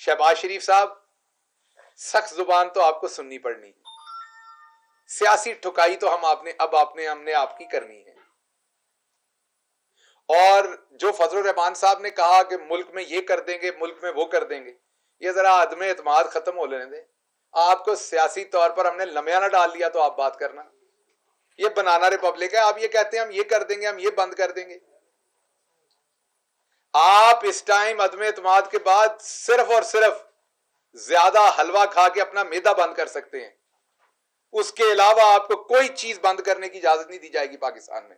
शहबाज शरीफ साहब, सख्त जुबान तो आपको सुननी पड़नी है, सियासी ठुकाई तो हमने आपकी करनी है। और जो फजलुर रहमान साहब ने कहा कि मुल्क में ये कर देंगे, मुल्क में वो कर देंगे, ये जरा आदम एतमाद खत्म हो लेने दें। आपको सियासी तौर पर हमने लम्याना डाल लिया तो आप बात करना, ये बनाना रिपब्लिक है। आप ये कहते हैं हम ये कर देंगे, हम ये बंद कर देंगे। आप इस टाइम अदम एतमाद के बाद सिर्फ और सिर्फ ज्यादा हलवा खा के अपना मैदा बंद कर सकते हैं, उसके अलावा आपको कोई चीज बंद करने की इजाजत नहीं दी जाएगी पाकिस्तान में।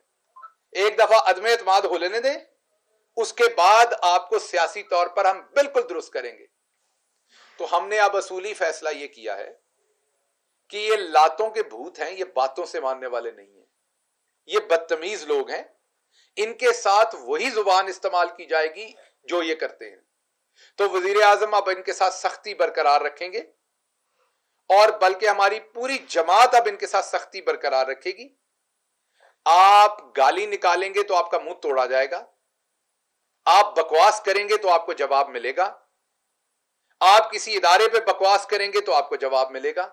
एक दफा अदम एतमाद हो लेने दें, उसके बाद आपको सियासी तौर पर हम बिल्कुल दुरुस्त करेंगे। तो हमने अब असूली फैसला यह किया है कि ये लातों के भूत हैं, ये बातों से मानने वाले नहीं हैं, ये बदतमीज लोग हैं, इनके साथ वही जुबान इस्तेमाल की जाएगी जो ये करते हैं। तो वजीर आजम अब इनके साथ सख्ती बरकरार रखेंगे, और बल्कि हमारी पूरी जमात अब इनके साथ सख्ती बरकरार रखेगी। आप गाली निकालेंगे तो आपका मुंह तोड़ा जाएगा, आप बकवास करेंगे तो आपको जवाब मिलेगा, आप किसी इदारे पे बकवास करेंगे तो आपको जवाब मिलेगा।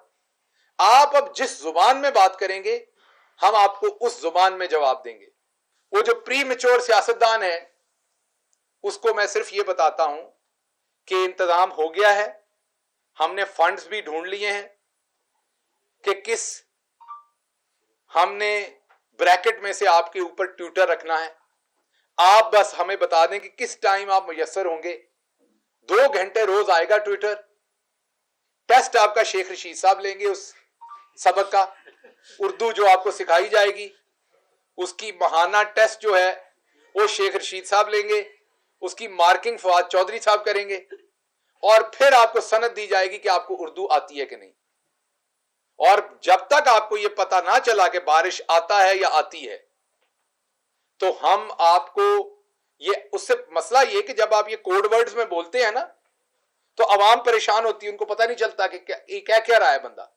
आप अब जिस जुबान में बात करेंगे हम आपको उस जुबान में जवाब देंगे। वो जो प्री मैच्योर सियासतदान है उसको मैं सिर्फ ये बताता हूं कि इंतजाम हो गया है, हमने फंड्स भी ढूंढ लिए हैं कि किस हमने ब्रैकेट में से आपके ऊपर ट्विटर रखना है। आप बस हमें बता दें कि किस टाइम आप मुयस्सर होंगे। 2 घंटे रोज आएगा ट्विटर। टेस्ट आपका शेख रशीद साहब लेंगे, उस सबक का उर्दू जो आपको सिखाई जाएगी उसकी महाना टेस्ट जो है वो शेख रशीद साहब लेंगे, उसकी मार्किंग फवाद चौधरी साहब करेंगे, और फिर आपको सनद दी जाएगी कि आपको उर्दू आती है कि नहीं। और जब तक आपको यह पता ना चला कि बारिश आता है या आती है, तो हम आपको ये उससे मसला ये कि जब आप ये कोड वर्ड्स में बोलते हैं ना तो अवाम परेशान होती है, उनको पता नहीं चलता कि क्या कह रहा है बंदा,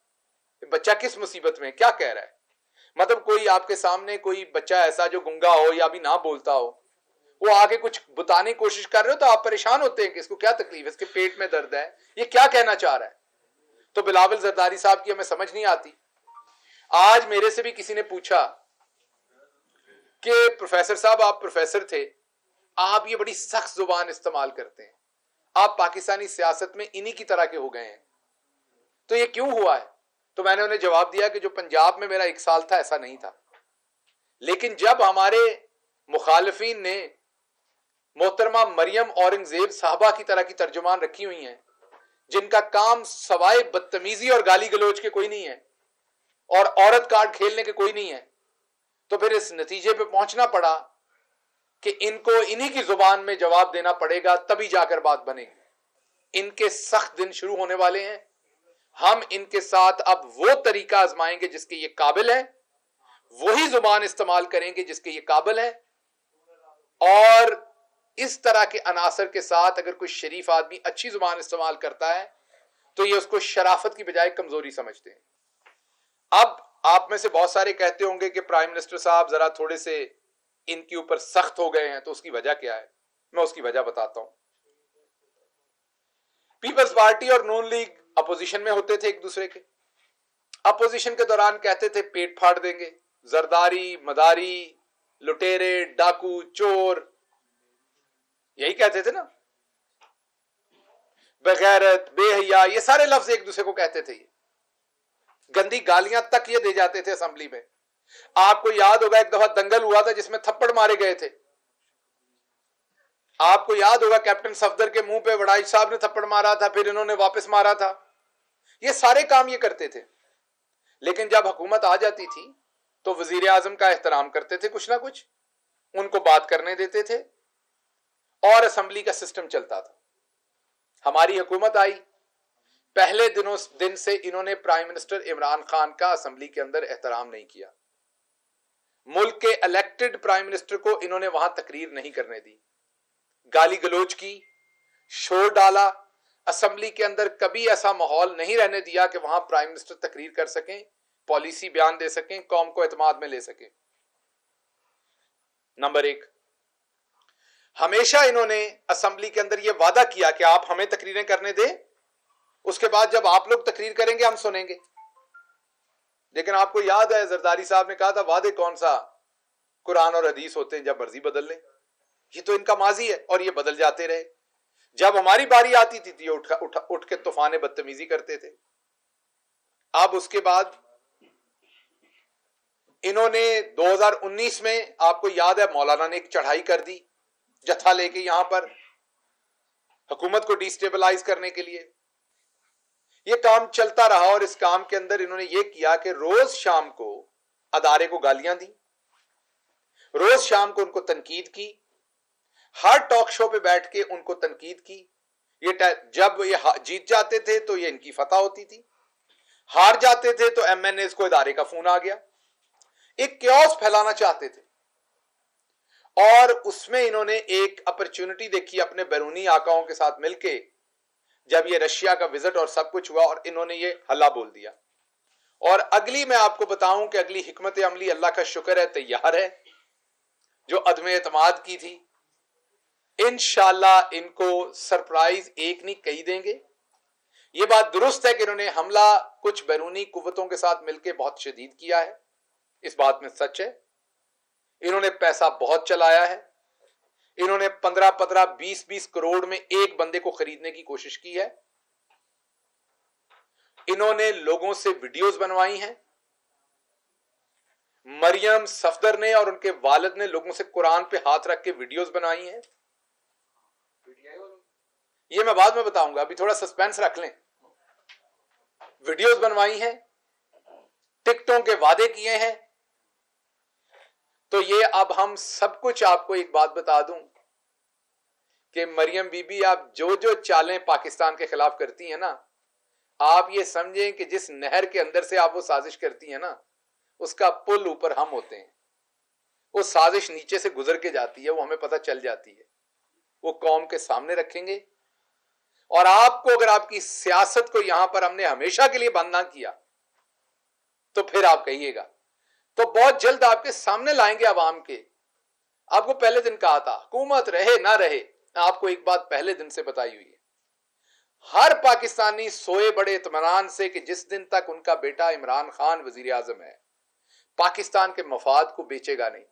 बच्चा किस मुसीबत में क्या कह रहा है। मतलब कोई आपके सामने कोई बच्चा ऐसा जो गूंगा हो या भी ना बोलता हो, वो आके कुछ बताने की कोशिश कर रहे हो तो आप परेशान होते हैं कि इसको क्या तकलीफ है, इसके पेट में दर्द है, ये क्या कहना चाह रहा है। तो बिलावल जरदारी साहब की हमें समझ नहीं आती। आज मेरे से भी किसी ने पूछा कि प्रोफेसर साहब आप प्रोफेसर थे, आप ये बड़ी सख्त जुबान इस्तेमाल करते हैं, आप पाकिस्तानी सियासत में इन्हीं की तरह के हो गए हैं, तो ये क्यों हुआ है। तो मैंने उन्हें जवाब दिया कि जो पंजाब में मेरा 1 साल था ऐसा नहीं था, लेकिन जब हमारे मुखालिफिन ने मोहतरमा मरियम औरंगजेब साहबा की तरह की तर्जुमान रखी हुई हैं जिनका काम सवाए बदतमीजी और गाली गलोच के कोई नहीं है और औरत कार्ड खेलने के कोई नहीं है, तो फिर इस नतीजे पे पहुंचना पड़ा कि इनको इन्हीं की जुबान में जवाब देना पड़ेगा, तभी जाकर बात बनेगी। इनके सख्त दिन शुरू होने वाले हैं। हम इनके साथ अब वो तरीका आजमाएंगे जिसके ये काबिल है, वही जुबान इस्तेमाल करेंगे जिसके ये काबिल है। और इस तरह के अनासर के साथ अगर कोई शरीफ आदमी अच्छी जुबान इस्तेमाल करता है तो ये उसको शराफत की बजाय कमजोरी समझते हैं। अब आप में से बहुत सारे कहते होंगे कि प्राइम मिनिस्टर साहब जरा थोड़े से इनके ऊपर सख्त हो गए हैं, तो उसकी वजह क्या है। मैं उसकी वजह बताता हूं। पीपल्स पार्टी और नून लीग अपोजिशन में होते थे एक दूसरे के। अपोजिशन के दौरान कहते थे पेट फाड़ देंगे, जरदारी, मदारी, लुटेरे, डाकू, चोर, यही कहते थे ना, बेगैरत, बेहया, ये सारे लफ्ज एक दूसरे को कहते थे। गंदी गालियां तक ये दे जाते थे असेंबली में। आपको याद होगा एक दफा दंगल हुआ था जिसमें थप्पड़ मारे गए थे। आपको याद होगा कैप्टन सफदर के मुंह पे वड़ाई साहब ने थप्पड़ मारा था, फिर इन्होंने वापस मारा था। ये सारे काम ये करते थे। लेकिन जब हुकूमत आ जाती थी तो वजीर आजम का एहतराम करते थे, कुछ ना कुछ उनको बात करने देते थे और असेंबली का सिस्टम चलता था। हमारी हुकूमत आई, पहले दिन से इन्होंने प्राइम मिनिस्टर इमरान खान का असेंबली के अंदर एहतराम नहीं किया। मुल्क के इलेक्टेड प्राइम मिनिस्टर को इन्होंने वहां तकरीर नहीं करने दी, गाली गलोच की, शोर डाला। असेंबली के अंदर कभी ऐसा माहौल नहीं रहने दिया कि वहां प्राइम मिनिस्टर तकरीर कर सकें, पॉलिसी बयान दे सकें, कौम को एतमाद में ले सकें। नंबर 1। ہمیشہ انہوں نے اسمبلی کے اندر یہ وعدہ کیا کہ آپ ہمیں تقریریں کرنے دیں، اس کے بعد جب آپ لوگ تقریر کریں گے ہم سنیں گے. لیکن آپ کو یاد ہے زرداری صاحب نے کہا تھا وعدے کون سا قرآن اور حدیث ہوتے ہیں، جب مرضی بدل لیں. یہ تو ان کا ماضی ہے اور یہ بدل جاتے رہے. جب ہماری باری آتی تھی یہ اٹھ کے طوفان بدتمیزی کرتے تھے. اب اس کے بعد انہوں نے 2019 میں آپ کو یاد ہے مولانا نے ایک چڑھائی کر دی جتھا لے کے یہاں پر حکومت کو ڈی سٹیبلائز کرنے کے لیے. یہ کام چلتا رہا اور اس کام کے اندر انہوں نے یہ کیا کہ روز شام کو ادارے کو گالیاں دی، روز شام کو ان کو تنقید کی، ہر ٹاک شو پہ بیٹھ کے ان کو تنقید کی. جب یہ جیت جاتے تھے تو یہ ان کی فتح ہوتی تھی، ہار جاتے تھے تو ایم این ایز کو ادارے کا فون آ گیا. ایک کیوس پھیلانا چاہتے تھے اور اس میں انہوں نے ایک اپرچونٹی دیکھی اپنے بیرونی آقاؤں کے ساتھ مل کے، جب یہ رشیا کا وزٹ اور سب کچھ ہوا اور انہوں نے یہ ہلا بول دیا. اور اگلی میں آپ کو بتاؤں کہ اگلی حکمت عملی اللہ کا شکر ہے تیار ہے، جو عدم اعتماد کی تھی انشاءاللہ ان کو سرپرائز ایک نہیں کئی دیں گے. یہ بات درست ہے کہ انہوں نے حملہ کچھ بیرونی قوتوں کے ساتھ مل کے بہت شدید کیا ہے، اس بات میں سچ ہے. انہوں نے پیسہ بہت چلایا ہے، انہوں نے 15 20 کروڑ میں ایک بندے کو خریدنے کی کوشش کی ہے. انہوں نے لوگوں سے ویڈیوز بنوائی ہیں. مریم صفدر نے اور ان کے والد نے لوگوں سے قرآن پہ ہاتھ رکھ کے ویڈیوز بنائی ہیں. یہ میں بعد میں بتاؤں گا، ابھی تھوڑا سسپینس رکھ لیں. ویڈیوز بنوائی ہیں، ٹکٹوں کے وعدے کیے ہیں. تو یہ اب ہم سب کچھ آپ کو ایک بات بتا دوں کہ مریم بی بی آپ جو چالیں پاکستان کے خلاف کرتی ہیں نا، آپ یہ سمجھیں کہ جس نہر کے اندر سے آپ وہ سازش کرتی ہیں نا، اس کا پل اوپر ہم ہوتے ہیں. وہ سازش نیچے سے گزر کے جاتی ہے، وہ ہمیں پتہ چل جاتی ہے. وہ قوم کے سامنے رکھیں گے اور آپ کو اگر آپ کی سیاست کو یہاں پر ہم نے ہمیشہ کے لیے بند نہ کیا تو پھر آپ کہیے گا. تو بہت جلد آپ کے سامنے لائیں گے عوام کے. آپ کو پہلے دن کہا تھا حکومت رہے نہ رہے، آپ کو ایک بات پہلے دن سے بتائی ہوئی ہے. ہر پاکستانی سوئے بڑے اطمینان سے کہ جس دن تک ان کا بیٹا عمران خان وزیر اعظم ہے، پاکستان کے مفاد کو بیچے گا نہیں،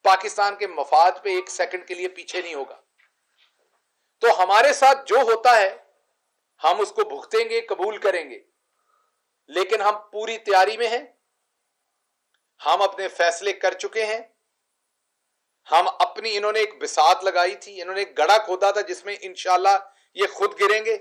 پاکستان کے مفاد پہ ایک سیکنڈ کے لیے پیچھے نہیں ہوگا. تو ہمارے ساتھ جو ہوتا ہے ہم اس کو بھگتیں گے، قبول کریں گے، لیکن ہم پوری تیاری میں ہیں. ہم اپنے فیصلے کر چکے ہیں. ہم اپنی انہوں نے ایک بساط لگائی تھی، انہوں نے ایک گڑھا کھودا تھا جس میں انشاءاللہ یہ خود گریں گے.